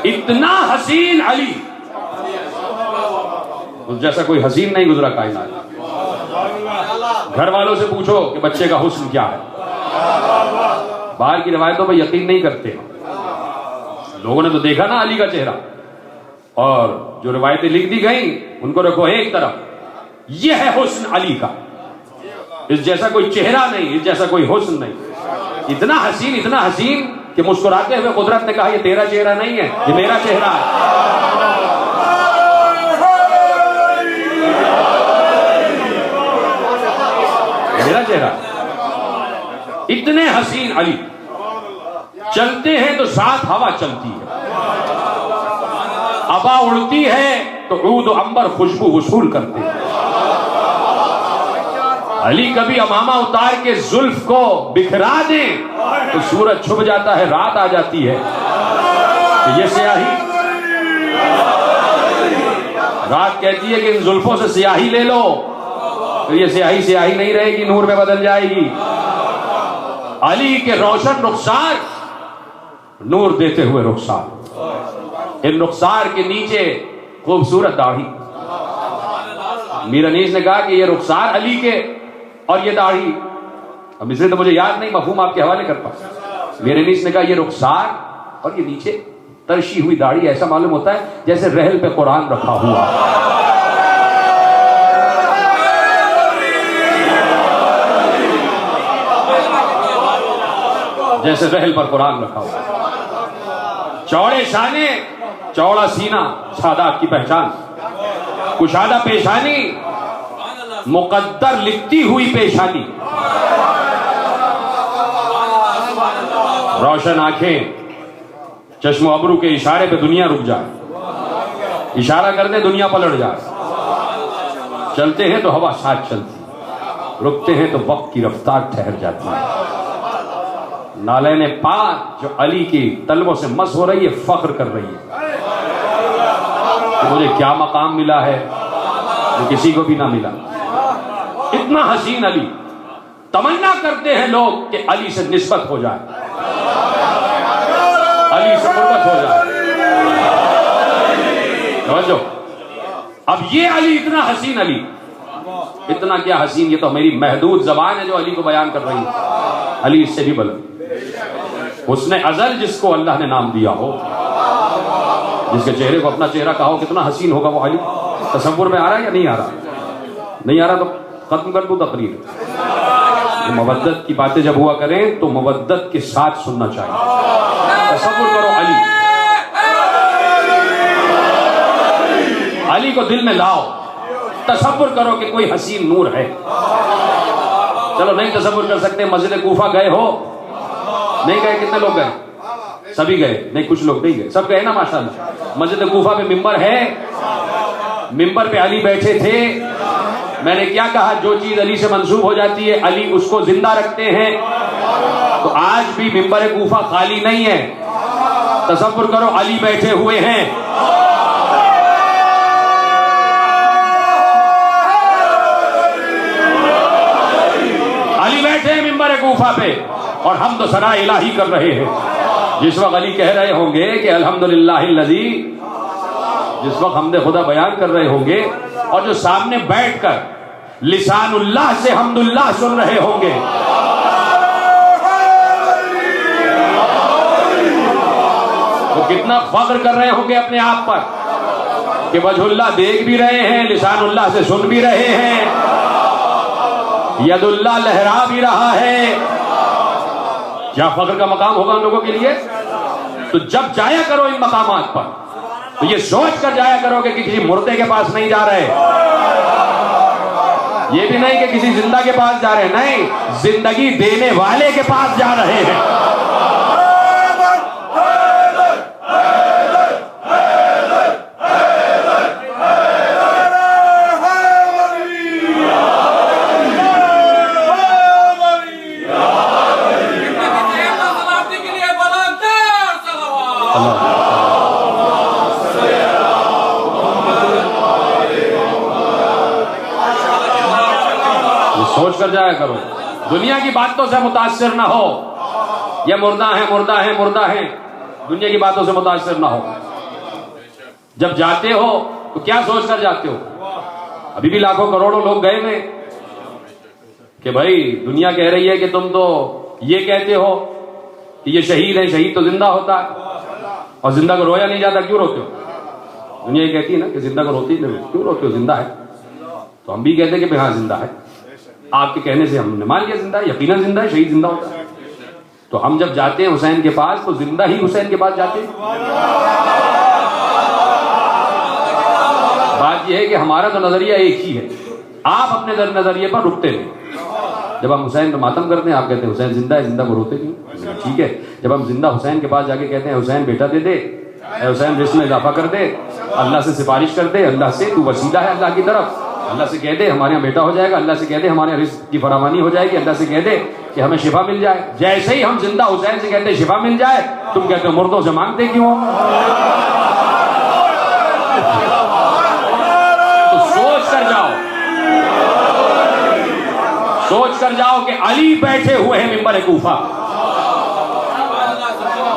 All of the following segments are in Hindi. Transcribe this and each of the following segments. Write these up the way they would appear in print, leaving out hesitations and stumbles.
इतना हसीन अली, उस जैसा कोई हसीन नहीं गुजरा कायनात। घर वालों से पूछो कि बच्चे का हुस्न क्या है, बाहर की रवायतों पर यकीन नहीं करते। लोगों ने तो देखा ना अली का चेहरा, और जो रवायतें लिख दी गई उनको रखो एक तरफ। यह है हुस्न अली का, इस जैसा कोई चेहरा नहीं, इस जैसा कोई हुस्न नहीं। इतना हसीन कि मुस्कुराते हुए कुदरत ने कहा ये तेरा चेहरा नहीं है, ये मेरा चेहरा है। मेरा चेहरा। इतने हसीन अली, चलते हैं तो साथ हवा चलती है, हवा उड़ती है तो ऊद अंबर खुशबू वसूल करते हैं। अली कभी अमामा उतार के जुल्फ को बिखरा दे तो सूरज छुप जाता है, रात आ जाती है। तो ये स्याही, रात कहती है कि इन जुल्फों से स्याही ले लो, तो ये स्याही नहीं रहेगी, नूर में बदल जाएगी। अली के रोशन रुखसार, नूर देते हुए रुखसार, इन रुखसार के नीचे खूबसूरत दाढ़ी। मीर अनीस ने कहा कि ये रुखसार अली के और ये दाढ़ी, अब इसलिए तो मुझे याद नहीं, मफहूम आपके हवाले करता। मीर अनीस ने कहा ये रुखसार और ये नीचे तरशी हुई दाढ़ी, ऐसा मालूम होता है जैसे रहल पे कुरान रखा हुआ। जैसे रहल पर कुरान रखा हुआ। चौड़े शाने, चौड़ा सीना सादात की पहचान, कुशादा पेशानी, मुकद्दर लिखती हुई पेशानी, रोशन आंखें, चश्मो अबरू के इशारे पे दुनिया रुक जाए, इशारा कर दे दुनिया पलट जाए। चलते हैं तो हवा साथ चलती, रुकते हैं तो वक्त की रफ्तार ठहर जाती है। नालैने पाक जो अली की तलबों से मस हो रही है, फख्र कर रही है कि मुझे क्या मकाम मिला है जो किसी को भी ना मिला। इतना हसीन अली, तमन्ना करते हैं लोग कि अली से निस्बत हो जाए, अली से कुर्बत हो जाए। समझो, अब ये अली इतना हसीन अली, इतना क्या हसीन, ये तो मेरी महदूद जबान है जो अली को बयान कर रही है। अली इससे भी बुलंद, उसने अजल जिसको अल्लाह ने नाम दिया हो, जिसके चेहरे को अपना चेहरा कहा हो, कितना हसीन होगा वो अली। तसव्वुर में आ रहा है या नहीं आ रहा? नहीं आ रहा तो खत्म कर दूं तकरीर। तो मवद्दत की बातें जब हुआ करें तो मवद्दत के साथ सुनना चाहिए। तसव्वुर करो अली को दिल में लाओ, तसव्वुर करो कि कोई हसीन नूर है। चलो नहीं तसव्वुर कर सकते, मस्जिद कूफा गए हो? नहीं गए? कितने लोग गए? सभी गए? नहीं, कुछ लोग नहीं गए, सब गए ना माशाल्लाह। मस्जिद कूफा पे मिंबर है, मिंबर पे अली बैठे थे। मैंने क्या कहा, जो चीज अली से मंसूब हो जाती है अली उसको जिंदा रखते हैं। तो आज भी मिंबर कूफा खाली नहीं है। तसव्वुर करो अली बैठे हुए हैं। अली बैठे हैं मिंबर कूफा पे और हम तो सना इलाही कर रहे हैं। जिस वक्त अली कह रहे होंगे कि अल्हम्दुलिल्लाहिल्लज़ी, जिस वक्त हमदे खुदा बयान कर रहे होंगे और जो सामने बैठकर लिसानुल्लाह से हम्दुल्लाह सुन रहे होंगे, वो कितना फख्र कर रहे होंगे अपने आप पर कि वजहुल्लाह देख भी रहे हैं, लिसानुल्लाह से सुन भी रहे हैं, यदुल्लाह लहरा भी रहा है। क्या फख्र का मकाम होगा उन लोगों के लिए। तो जब जाया करो इन मकामात पर तो ये सोच कर जाया करोगे कि किसी मुर्दे के पास नहीं जा रहे, ये भी नहीं कि किसी जिंदा के पास जा रहे, नहीं, जिंदगी देने वाले के पास जा रहे हैं। सोच कर जाया करो, दुनिया की बातों से मुतासिर ना हो। ये मुर्दा है, मुर्दा है, मुर्दा है, दुनिया की बातों से मुतासिर ना हो। जब जाते हो तो क्या सोच कर जाते हो? अभी भी लाखों करोड़ों लोग गए हुए कि भाई दुनिया कह रही है कि तुम तो ये कहते हो कि ये शहीद है, शहीद तो जिंदा होता है और जिंदा को रोया नहीं जाता, क्यों रोते हो? दुनिया ये कहती है ना कि जिंदा को रोती नहीं, क्यों रोते हो? जिंदा है। तो हम भी कहते हैं कि हाँ जिंदा है। आपके कहने से हमने मान लिया जिंदा है, यकीनन जिंदा है, शहीद जिंदा होता है। तो हम जब जाते हैं हुसैन के पास तो जिंदा ही हुसैन के पास जाते हैं। बात यह है कि हमारा तो नजरिया एक ही है, आप अपने नजरिए पर रुकते नहीं। जब हम हुसैन का मातम करते हैं आप कहते हैं हुसैन जिंदा है, जिंदा को रोते क्यों? ठीक है, जब हम जिंदा हुसैन के पास जाके कहते हैं हुसैन बेटा दे दे, हुसैन रिस्क में इजाफा कर दे, अल्लाह से सिफारिश कर दे, अल्लाह से तू वसीला है अल्लाह की तरफ, अल्लाह से कह दे हमारे यहाँ बेटा हो जाएगा, अल्लाह से कह दे हमारे रिस्क की फरावानी हो जाएगी, अल्लाह से कह दे कि हमें शिफा मिल जाए। जैसे ही हम जिंदा हुसैन से कहते शिफा मिल जाए, तुम कहते हो मुर्दों से मांगते क्यों? तो सोच कर जाओ, सोच कर जाओ कि अली बैठे हुए हैं मिंबर कूफा।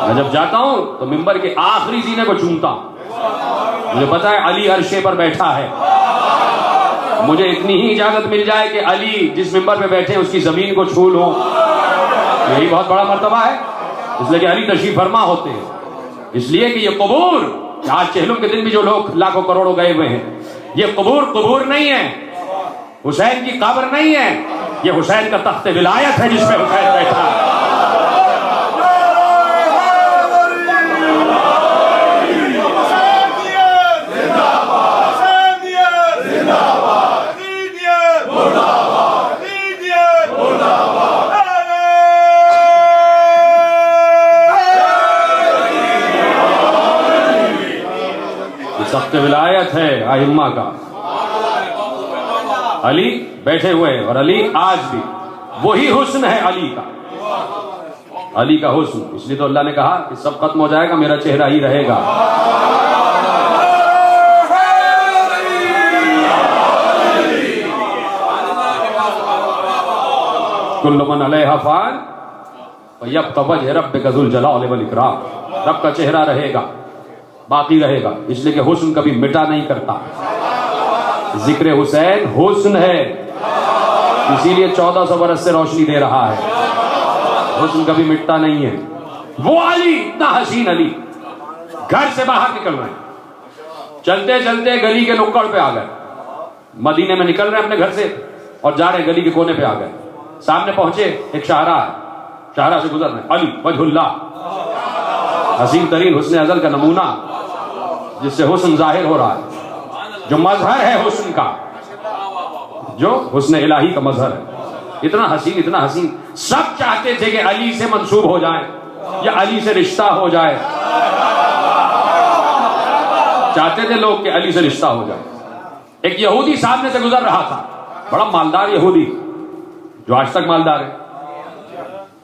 मैं जब जाता हूं तो मिंबर के आखिरी जीने को चूमता हूं। मुझे पता है अली अर्शे पर बैठा है। मुझे इतनी ही इजाजत मिल जाए कि अली जिस मिंबर पे बैठे हैं उसकी जमीन को छू लूं, यही बहुत बड़ा मर्तबा है। इसलिए कि अली तशरीफ फरमा होते हैं। इसलिए कि ये कबूर, आज चहलुम के दिन भी जो लोग लाखों करोड़ों गए हुए हैं, ये कबूर नहीं है, हुसैन की कब्र नहीं है, ये हुसैन का तख्त विलायत है जिसमें हुसैन बैठा है। तख्त विलायत है आइम्मा का। अली बैठे हुए हैं और अली आज भी वही हुस्न है अली का, अली का हुस्न। इसलिए तो अल्लाह ने कहा कि सब खत्म हो जाएगा, मेरा चेहरा ही रहेगा। कुल्लु मन अलैहा फान व यब्का वजह रब्बिका ज़ुल जलाल वल इकराम। रब का चेहरा रहेगा, बाकी रहेगा, इसलिए कि हुस्न कभी मिटा नहीं करता। जिक्र हुसैन हुस्न है, इसीलिए 1400 बरस से रोशनी दे रहा है। हुस्न कभी मिटता नहीं है। वो अली, इतना हसीन अली, घर से बाहर निकल रहे हैं, चलते चलते गली के नुक्कड़ पे आ गए। मदीने में निकल रहे हैं अपने घर से और जा रहे गली के कोने पे आ गए। सामने पहुंचे, एक शाहरा है, शाहरा से गुजर रहे, अली वजहुल्लाह, हसीन तरीन हुस्न अज़ल का नमूना, जिससे हुस्न जाहिर हो रहा है, जो मजहर है हुस्न का, जो हुस्न इलाही का मजहर है। इतना हसीन, सब चाहते थे कि अली से मंसूब हो जाए या अली से रिश्ता हो जाए। चाहते थे लोग कि अली से रिश्ता हो जाए। एक यहूदी सामने से गुजर रहा था, बड़ा मालदार यहूदी, जो आज तक मालदार है,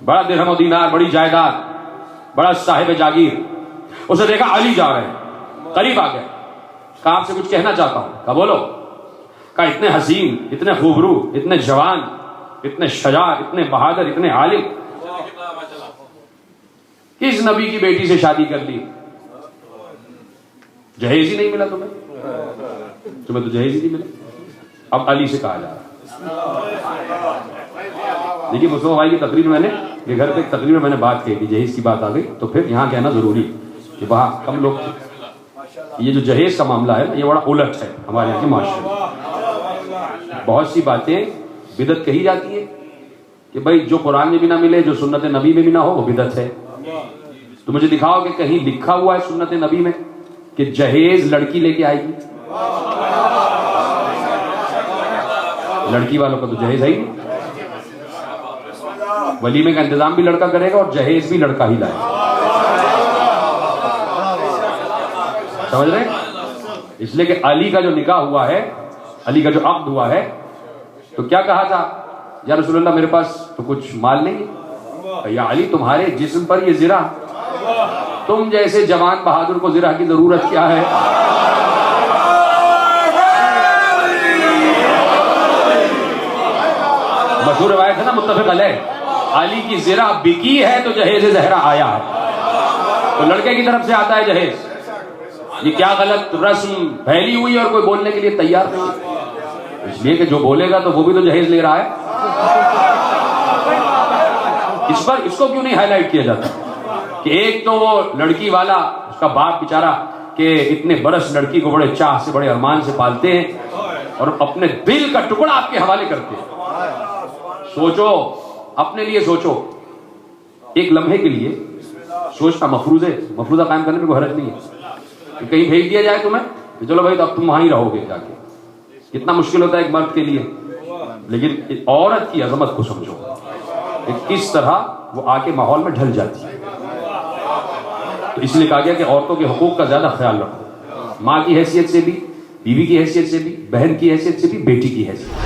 बड़ा दिरहम और दीनार, बड़ी जायदाद, बड़ा साहिब जागीर। उसे देखा अली जा रहे हैं, करीब आ गए, कहा आपसे कुछ कहना चाहता हूं। कहा बोलो। कहा इतने हसीन, इतने खूबरू, इतने जवान, इतने शजाअ, इतने बहादुर, इतने आलिम, किस नबी की बेटी से शादी कर ली? जहेज ही नहीं मिला तुम्हें तो जहेज ही नहीं मिला। अब अली से कहा जा रहा। देखिए मुस्तफा भाई की तकरीर में, मैंने ये घर पे एक तकरीर में मैंने बात कही थी, जहेज की बात आ गई तो फिर यहाँ कहना जरूरी कि वहां कम लोग, ये जो जहेज का मामला है ये बड़ा उलट है हमारे यहाँ के माशरे में। बहुत सी बातें बिदत कही जाती है कि भाई जो कुरान में भी ना मिले, जो सुन्नत नबी में भी ना हो, वो बिदत है। तो मुझे दिखाओ कि कहीं लिखा हुआ है सुन्नत नबी में कि जहेज लड़की लेके आएगी? लड़की वालों का तो जहेज है ही नहीं। वलीमे का इंतजाम भी लड़का करेगा और जहेज भी लड़का ही लाएगा। समझ रहे? इसलिए कि अली का जो निकाह हुआ है, अली का जो अक्द हुआ है, तो क्या कहा था, या रसूलुल्लाह मेरे पास तो कुछ माल नहीं है। या अली तुम्हारे जिस्म पर ये जिरा, तुम जैसे जवान बहादुर को जिरा की जरूरत क्या है? मशहूर रवायत है ना, मुत्तफिक अलैह, अली की जिरा बिकी है तो जहेज जहरा आया है। तो लड़के की तरफ से आता है जहेज, ये क्या गलत रस्म फैली हुई है और कोई बोलने के लिए तैयार नहीं है। इसलिए कि जो बोलेगा तो वो भी तो जहेज ले रहा है। इस पर इसको क्यों नहीं हाईलाइट किया जाता कि एक तो वो लड़की वाला, उसका बाप बेचारा कि इतने बरस लड़की को बड़े चाह से, बड़े अरमान से पालते हैं और अपने दिल का टुकड़ा आपके हवाले करते हैं। सोचो, अपने लिए सोचो, एक लम्हे के लिए सोचना। मफरूजा कायम करने में कोई हर्ज नहीं है कि कहीं भेज दिया जाए तुम्हें तो चलो भाई तो अब तुम वहां ही रहोगे जाके। कितना मुश्किल होता है एक मर्द के लिए, लेकिन औरत की अजमत को समझो कि किस तरह वो आके माहौल में ढल जाती है। तो इसलिए कहा गया कि औरतों के हुकूक का ज्यादा ख्याल रखो, माँ की हैसियत से भी, बीवी की हैसियत से भी, बहन की हैसियत से भी, बेटी की हैसियत।